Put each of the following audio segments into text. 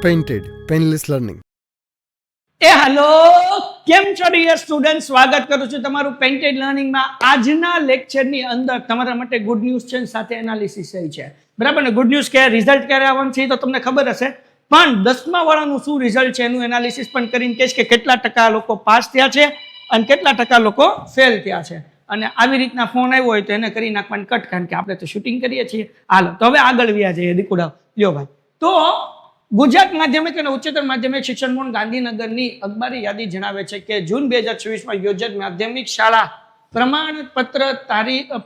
Painted painless learning. Hello, કેમ છો dear student? સ્વાગત કરું છું તમારું પેઇન્ટેડ લર્નિંગમાં. આજના લેક્ચરની અંદર તમારા માટે ગુડ ન્યૂઝ છે, સાથે એનાલિસિસ છે. બરાબર ને? ગુડ ન્યૂઝ કે રિઝલ્ટ ક્યારે આવવાનું છે તો તમને ખબર હશે, પણ 10મા વાળાનું શું રિઝલ્ટ છે એનું એનાલિસિસ પણ કરીને કહીશ કે કેટલા ટકા લોકો પાસ થયા છે અને કેટલા ટકા લોકો ફેલ થયા છે. અને આવી રીતના ફોન આવ્યો હોય તો એને કરી નાખવાનું કટ, કારણ કે આપણે તો શૂટિંગ કરીએ છીએ. હાલો તો હવે આગળ વ્યા જઈએ. દીકુડા લ્યો ભાઈ. તો ગુજરાત માધ્યમિક અને ઉચ્ચતર માધ્યમિક શિક્ષણ બોર્ડ ગાંધીનગરની અખબારી યાદી જણાવે છે કે જૂન 2026માં યોજાયેલ માધ્યમિક શાળા પ્રમાણપત્ર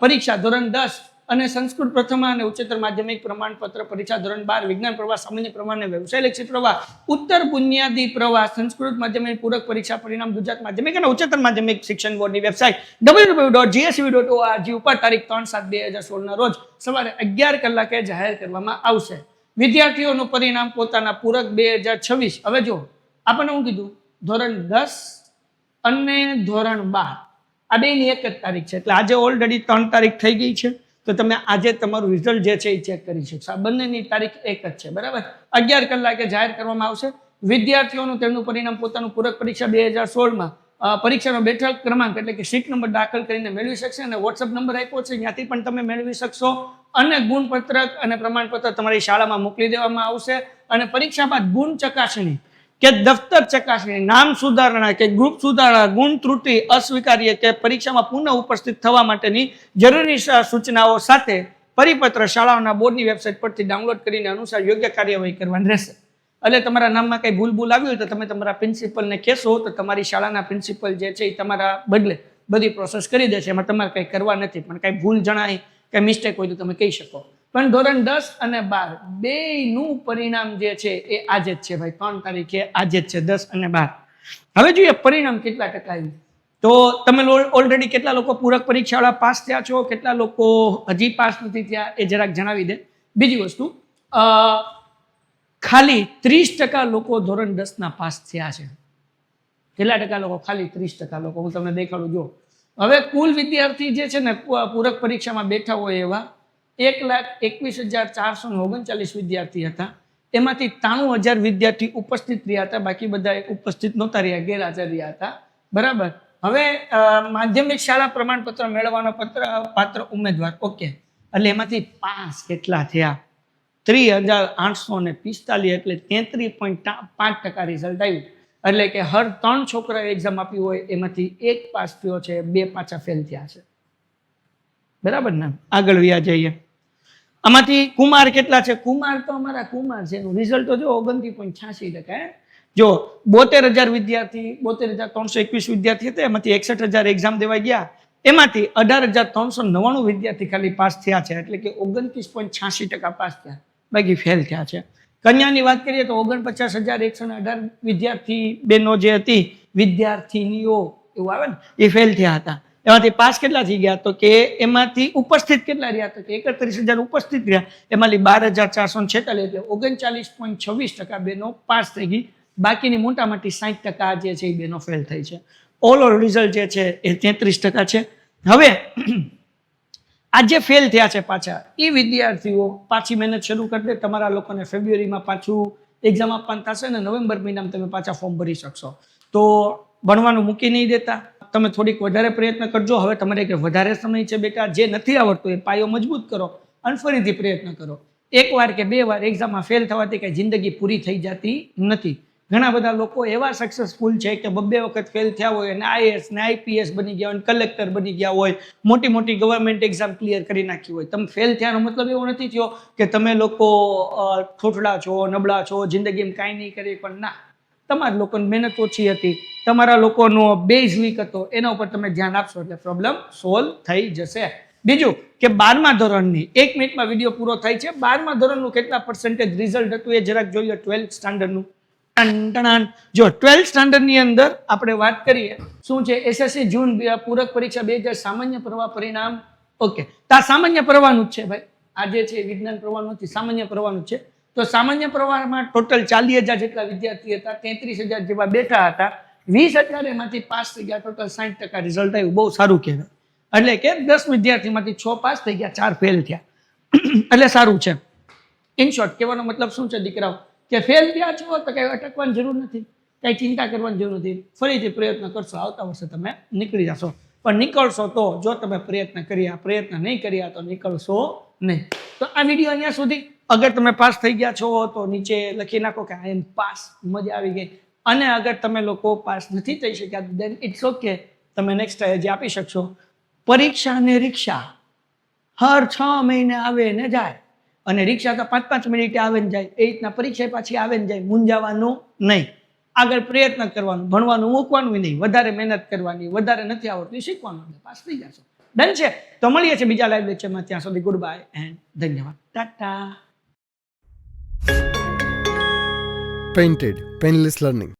પરીક્ષા ધોરણ 10 અને સંસ્કૃત પ્રથમ અને ઉચ્ચતર માધ્યમિક પ્રમાણપત્ર પરીક્ષા ધોરણ 12 વિજ્ઞાન પ્રવાહ, સામાન્ય પ્રવાહ અને વ્યવસાય લક્ષી પ્રવાહ, ઉત્તર બુનિયાદી પ્રવાહ, સંસ્કૃત માધ્યમિક પૂરક પરીક્ષા પરિણામ ગુજરાત માધ્યમિક અને ઉચ્ચતર માધ્યમિક શિક્ષણ બોર્ડની વેબસાઇટ www.gsv.org ઉપર તારીખ 3/7/2016 રોજ સવારે 11 કલાકે જાહેર કરવામાં આવશે. વિદ્યાર્થીઓનું પરિણામ પોતાના પૂરક 2026, હવે જો આપણને હું કીધું, ધોરણ 10 અને ધોરણ 12 આ બેની એક જ તારીખ છે, એટલે આજે ઓલરેડી 3 તારીખ થઈ ગઈ છે. તો તમે આજે તમારું રિઝલ્ટ જે છે એ ચેક કરી શકશો. આ બંનેની તારીખ એક જ છે, બરાબર. 11 કલાકે જાહેર કરવામાં આવશે. વિદ્યાર્થીઓનું તેમનું પરિણામ પોતાનું પૂરક પરીક્ષા 2016માં પરીક્ષાનો બેઠક ક્રમાંક એટલે કે સીટ નંબર દાખલ કરીને મેળવી શકશે, અને વોટ્સઅપ નંબર આપ્યો છે ત્યાંથી પણ તમે મેળવી શકશો. અને ગુણપત્રક અને પ્રમાણપત્ર તમારી શાળામાં મોકલી દેવામાં આવશે. અને પરીક્ષા બાદ ગુણ ચકાસણી કે દફતર ચકાસણી, નામ સુધારણા કે ગ્રુપ સુધારણા, ગુણ ત્રુટિ અસ્વીકાર્ય કે પરીક્ષામાં પુનઃ ઉપસ્થિત થવા માટેની જરૂરી સૂચનાઓ સાથે પરિપત્ર શાળાઓના બોર્ડની વેબસાઇટ પરથી ડાઉનલોડ કરીને અનુસાર યોગ્ય કાર્યવાહી કરવાની રહેશે. એટલે તમારા નામમાં કંઈ ભૂલ આવી હોય તો તમે તમારા પ્રિન્સિપલને કહેશો તો તમારી શાળાના પ્રિન્સિપલ જે છે એ તમારા બદલે બધી પ્રોસેસ કરી દેશે. એમાં તમારે કંઈ કરવા નથી, પણ કંઈ ભૂલ જણાય કે મિસ્ટેક હોય તો તમે કહી શકો. પણ ધોરણ 10 અને 12 બેયનું પરિણામ જે છે એ આજે જ છે ભાઈ, 3 તારીખે આજે જ છે, 10 અને 12. હવે જોઈએ પરિણામ કેટલા ટકા આવ્યું. તો તમે ઓલરેડી કેટલા લોકો પૂરક પરીક્ષાવાળા પાસ થયા છો, કેટલા લોકો હજી પાસ નથી થયા એ જરાક જણાવી દે. બીજી વસ્તુ, ખાલી 30% લોકો ધોરણ 10ના પાસ થયા છે. કેટલા ટકા લોકો? ખાલી 30% લોકો. હું તમને દેખાડું. જો હવે કુલ વિદ્યાર્થી જે છે ને પૂરક પરીક્ષામાં બેઠા હોય એવા 1,21,439 વિદ્યાર્થી હતા. એમાંથી 93,000 વિદ્યાર્થી ઉપસ્થિત રહ્યા હતા, બાકી બધા ઉપસ્થિત નહોતા રહ્યા, ગેરહાજર રહ્યા હતા. બરાબર. હવે માધ્યમિક શાળા પ્રમાણપત્ર મેળવવાનો પાત્ર ઉમેદવાર, ઓકે, એટલે એમાંથી પાસ કેટલા થયા? 3,845, એટલે 33.5% રિઝલ્ટ આવ્યું. એટલે કે હર 3 છોકરાએ એક્ઝામ આપી હોય એમાંથી 1 પાસ થયો છે, 2 પાછા ફેલ થયા છે. બરાબર ને? આગળ વ્યા જઈએ. આમાંથી કુમાર કેટલા છે? કુમાર તો અમારા કુમાર છે, એનું રિઝલ્ટ તો જો 29.86%. જો 72,000 વિદ્યાર્થી, 72,321 વિદ્યાર્થી હતા, એમાંથી 61,000 એક્ઝામ દેવા ગયા, એમાંથી 18,399 વિદ્યાર્થી ખાલી પાસ થયા છે, એટલે કે 29.86% પાસ થયા, બાકી ફેલ થયા છે. કન્યાની વાત કરીએ તો 49,118 વિદ્યાર્થી બહેનો જે હતી, વિદ્યાર્થીનીઓ એવું આવે ને, એ ફેલ થયા હતા. એમાંથી પાસ કેટલા થઈ ગયા? તો કે એમાંથી ઉપસ્થિત કેટલા રહ્યા? તો કે 31,000 ઉપસ્થિત રહ્યા, એમાંથી 12,446, એટલે 39.26% બહેનો પાસ થઈ ગઈ. બાકીની મોટામાંથી 60% જે છે એ બહેનો ફેલ થઈ છે. ઓવરઓલ રિઝલ્ટ જે છે એ 33% છે. હવે આ જે ફેલ થયા છે પાછા, એ વિદ્યાર્થીઓ પાછી મહેનત શરૂ કરી દે. તમારા લોકોને ફેબ્રુઆરીમાં પાછું એક્ઝામ આપવાનું થશે ને નવેમ્બર મહિનામાં તમે પાછા ફોર્મ ભરી શકશો. તો ભણવાનું મૂકી નહીં દેતા, તમે થોડીક વધારે પ્રયત્ન કરજો. હવે તમારે કે વધારે સમય છે બેટા, જે નથી આવડતું એ પાયો મજબૂત કરો અને ફરીથી પ્રયત્ન કરો. 1 વાર કે 2 વાર એક્ઝામમાં ફેલ થવાથી કંઈ જિંદગી પૂરી થઈ જતી નથી. ઘણા બધા લોકો એવા સક્સેસફુલ છે કે 2 વખત ફેલ થયા હોય અને IAS ને IPS બની ગયા હોય, કલેક્ટર બની ગયા હોય, મોટી મોટી ગવર્મેન્ટ એક્ઝામ ક્લિયર કરી નાખી હોય. તમે ફેલ થયાનો મતલબ એવો નથી થયો કે તમે લોકો થોથડા છો, નબળા છો, જિંદગીમાં કાંઈ નહીં કરી. પણ ના, તમારા લોકોની મહેનત ઓછી હતી, તમારા લોકોનો બેઝ વીક હતો, એના ઉપર તમે ધ્યાન આપશો એટલે પ્રોબ્લેમ સોલ્વ થઈ જશે. બીજું કે 12મા ધોરણની 1 મિનિટમાં વિડીયો પૂરો થાય છે. 12મા ધોરણનું કેટલા પર્સન્ટેજ રિઝલ્ટ હતું એ જરાક જોઈએ. 12th સ્ટાન્ડર્ડનું. જો 12th સ્ટાન્ડર્ડની અંદર આપણે વાત કરીએ શું છે, SSC જૂન પૂરક પરીક્ષા 2000 સામાન્ય પ્રવાહ પરિણામ, ઓકે, તો આ સામાન્ય પ્રવાહનું જ છે ભાઈ. આજે છે વિજ્ઞાન પ્રવાહનું નથી, સામાન્ય પ્રવાહનું છે. તો સામાન્ય પ્રવાહમાં ટોટલ 40,000 જેટલા વિદ્યાર્થી હતા, 33,000 જેવા બેઠા હતા, 20,000 એમાંથી પાસ થઈ ગયા, ટોટલ 60% રિઝલ્ટ આવ્યું. બહુ સારું કહેવાય. એટલે કે 10 વિદ્યાર્થીમાંથી 6 પાસ થઈ ગયા, 4 ફેલ થયા, એટલે સારું છે. ઇન શોર્ટ કહેવાનો મતલબ શું છે દીકરાઓ, કે ફેલ થયા છો તો કંઈ અટકવાની જરૂર નથી, કંઈ ચિંતા કરવાની જરૂર નથી. ફરીથી પ્રયત્ન કરશો, આવતા વર્ષે તમે નીકળી જશો. પણ નીકળશો તો જો તમે પ્રયત્ન કર્યા, પ્રયત્ન નહીં કર્યા તો નીકળશો નહીં. તો આ વિડીયો અહીંયા સુધી. અગર તમે પાસ થઈ ગયા છો તો નીચે લખી નાખો કે આઈ એમ પાસ, મજા આવી ગઈ. અને અગર તમે લોકો પાસ નથી થઈ શક્યા દેન ઇટ્સ ઓકે, તમે નેક્સ્ટ હજી આપી શકશો. પરીક્ષા અને રિક્ષા હર 6 મહિને આવે ને જાય, અને રિક્ષા તો 5-5 મિનિટે આવે ને જાય. એ રીતના પરીક્ષા પાછી આવે ને જાય. મૂંઝાવાનું નહીં, આગળ પ્રયત્ન કરવાનું, ભણવાનું મૂકવાનું નહીં, વધારે મહેનત કરવાની, વધારે નથી આવડતું શીખવાનું, એટલે પાસ થઈ જશો. ડન છે. તો મળીએ છીએ બીજા લાઈવ લેક્ચરમાં. ત્યાં સુધી ગુડ બાય એન્ડ ધન્યવાદ. ટાટા. Painted Painless Learning.